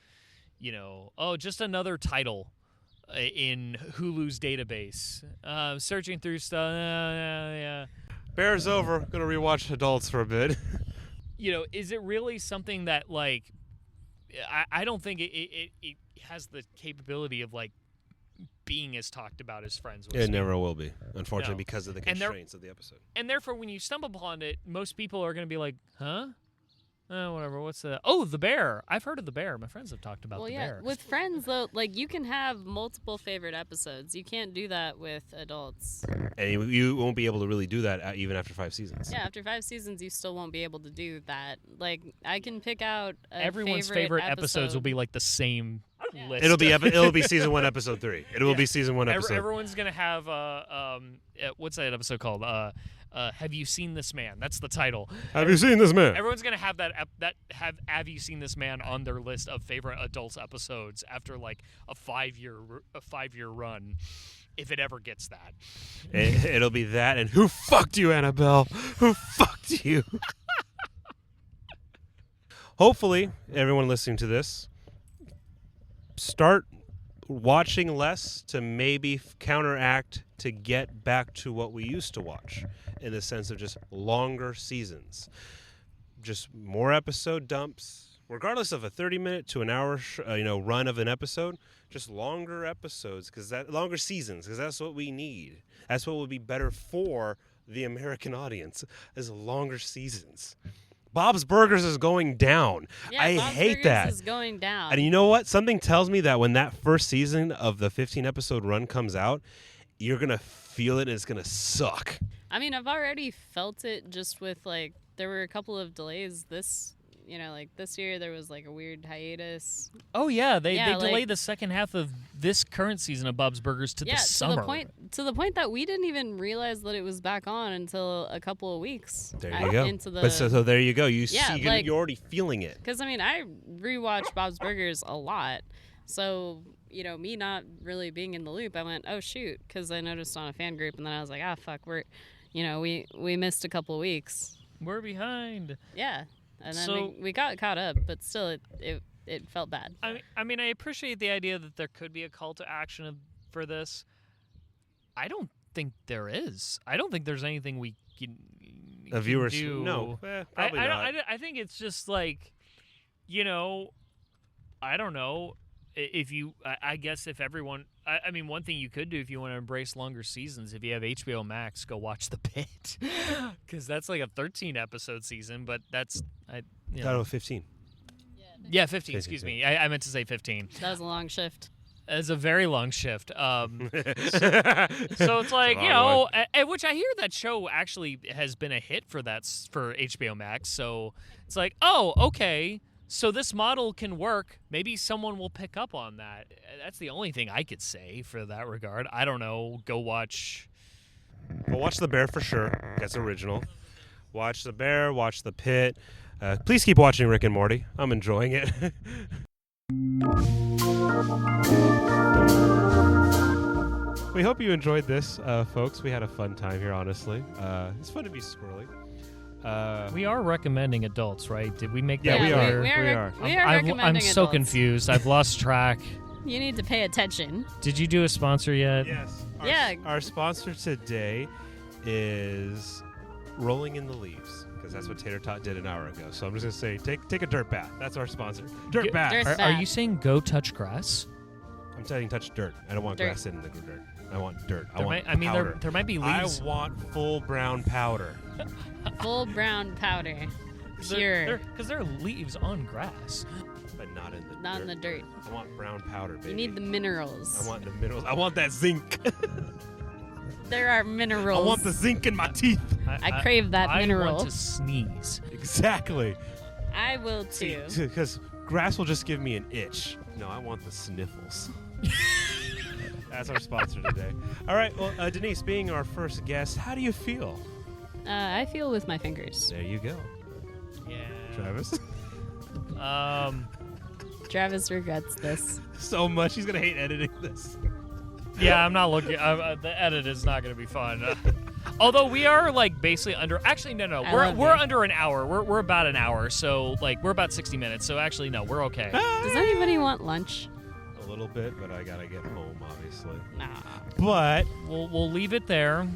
you know, just another title in Hulu's database. Searching through stuff. Yeah. Bear's over. Gonna rewatch Adults for a bit. You know, is it really something that, like, I don't think it has the capability of, like, being as talked about as Friends was. It never will be, unfortunately, No. because of the constraints of the episode. And therefore, when you stumble upon it, most people are going to be like, huh? Whatever. What's the... Oh, The Bear. I've heard of The Bear. My friends have talked about The Bear. With Friends, though, like, you can have multiple favorite episodes. You can't do that with Adults. And you won't be able to really do that even after 5 seasons. Yeah, after 5 seasons, you still won't be able to do that. Like, I can pick out Everyone's favorite episodes will be, like, the same list. It'll be season 1, episode 3. It will be season 1 episode. Everyone's going to have, what's that episode called? Have You Seen This Man? That's the title. Have you seen this man? Everyone's gonna have Have You Seen This Man on their list of favorite Adults episodes after like a 5-year run, if it ever gets that. It'll be that and Who Fucked You, Annabelle? Who fucked you? Hopefully, everyone listening to this, start watching less to maybe counteract to get back to what we used to watch, in the sense of just longer seasons, just more episode dumps, regardless of a 30-minute to an hour run of an episode, just longer episodes, longer seasons, because that's what we need. That's what would be better for the American audience, is longer seasons. Bob's Burgers is going down. Yeah, I Bob's hate Burgers that. is going down. And you know what? Something tells me that when that first season of the 15-episode run comes out, you're going to feel it and it's going to suck. I mean, I've already felt it just with, like, there were a couple of delays this year there was, like, a weird hiatus. Oh, yeah. They like, delayed the second half of this current season of Bob's Burgers to the summer. To the point that we didn't even realize that it was back on until a couple of weeks. There you go. Into the, but so there you go. you're already feeling it. Because, I mean, I rewatch Bob's Burgers a lot. So, you know, me not really being in the loop, I went, oh, shoot, because I noticed on a fan group, and then I was like, fuck, we missed a couple of weeks. We're behind. Yeah. And then we got caught up, but still it felt bad. I mean, I appreciate the idea that there could be a call to action for this. I don't think there is. I don't think there's anything we can do. No, probably not. I think it's just like, you know, I don't know. I guess if everyone, I mean, one thing you could do if you want to embrace longer seasons, if you have HBO Max, go watch The Pit, because that's like a 13-episode season, but that's, That was 15. Yeah, 15. Excuse me. I meant to say 15. That was a long shift. It's a very long shift. So it's like, you know, which I hear that show actually has been a hit for HBO Max. So it's like, oh, okay. So this model can work. Maybe someone will pick up on that. That's the only thing I could say for that regard. I don't know. Go watch The Bear for sure. That's original. Watch The Bear. Watch The Pit. Please keep watching Rick and Morty. I'm enjoying it. We hope you enjoyed this, folks. We had a fun time here, honestly. It's fun to be squirrely. We are recommending Adults, right? Did we make Yeah, that we clear? are. We are recommending I'm so Adults. confused. I've lost track. You need to pay attention. Did you do a sponsor yet? Yes. Yeah. Our sponsor today is Rolling in the Leaves, because that's what Tater Tot did an hour ago. So I'm just going to say, take a dirt bath. That's our sponsor. Dirt bath. Dirt Are you saying go touch grass? I'm saying touch dirt. I don't want Dirt. grass in the dirt. I want dirt. There might be leaves. I want full brown powder. Full brown powder. Pure. Because there are leaves on grass. But not in the dirt. Not in the dirt. I want brown powder, baby. You need the minerals. I want the minerals. I want that zinc. There are minerals. I want the zinc in my teeth. I crave that mineral. I want to sneeze. Exactly. I will too. Because grass will just give me an itch. No, I want the sniffles. That's our sponsor today. All right, well, Denise, being our first guest, how do you feel? I feel with my fingers. There you go. Yeah. Travis? Travis regrets this. So much. He's going to hate editing this. Yeah, I'm not looking. The edit is not going to be fun. Although we are like basically under. Actually, no. We're under an hour. We're about an hour. So like we're about 60 minutes. So actually, no, we're okay. Does anybody want lunch? A little bit, but I gotta get home, obviously. Nah. But We'll leave it there.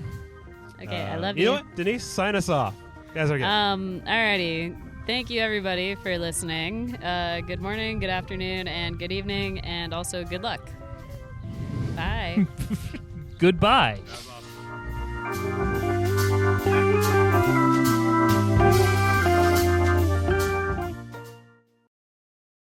Okay, I love you. You know what, Denise, sign us off. You guys are good. Alrighty. Thank you everybody for listening. Good morning, good afternoon, and good evening, and also good luck. Bye. Goodbye. That was awesome.